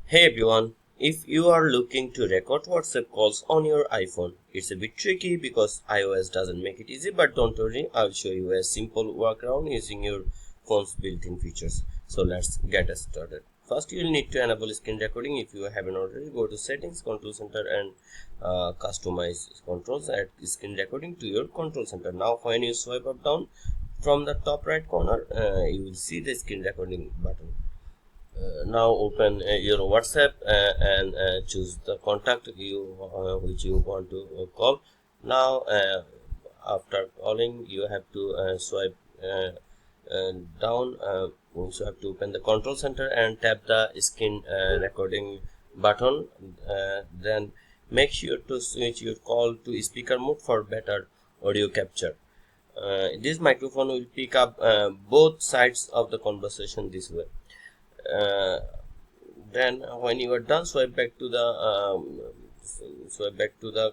Hey everyone, if you are looking to record WhatsApp calls on your iPhone, it's a bit tricky because iOS doesn't make it easy, but don't worry, I'll show you a simple workaround using your phone's built-in features. So let's get us started. First, you'll need to enable screen recording. If you haven't already, go to Settings, Control Center and customize controls. Add screen recording to your control center. Now, when you swipe up down from the top right corner, you will see the screen recording button. Now open your WhatsApp and choose the contact which you want to call. Now after calling, you have to swipe down. So you have to open the control center and tap the screen recording button. Then make sure to switch your call to speaker mode for better audio capture. This microphone will pick up both sides of the conversation this way. uh, then when you are done, swipe back to the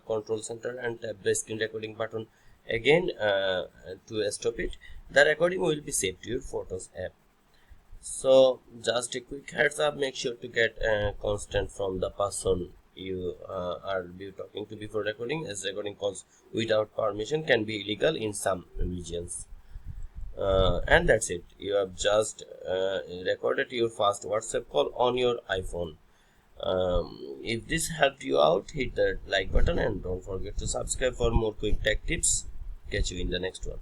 control center and tap the screen recording button again to stop it. The recording will be saved to your Photos app. So just a quick heads up, make sure to get consent from the person you are talking to before recording, as recording calls without permission can be illegal in some regions. And that's it. You have just recorded your first WhatsApp call on your iPhone. If this helped you out, hit the like button and don't forget to subscribe for more quick tech tips. Catch you in the next one.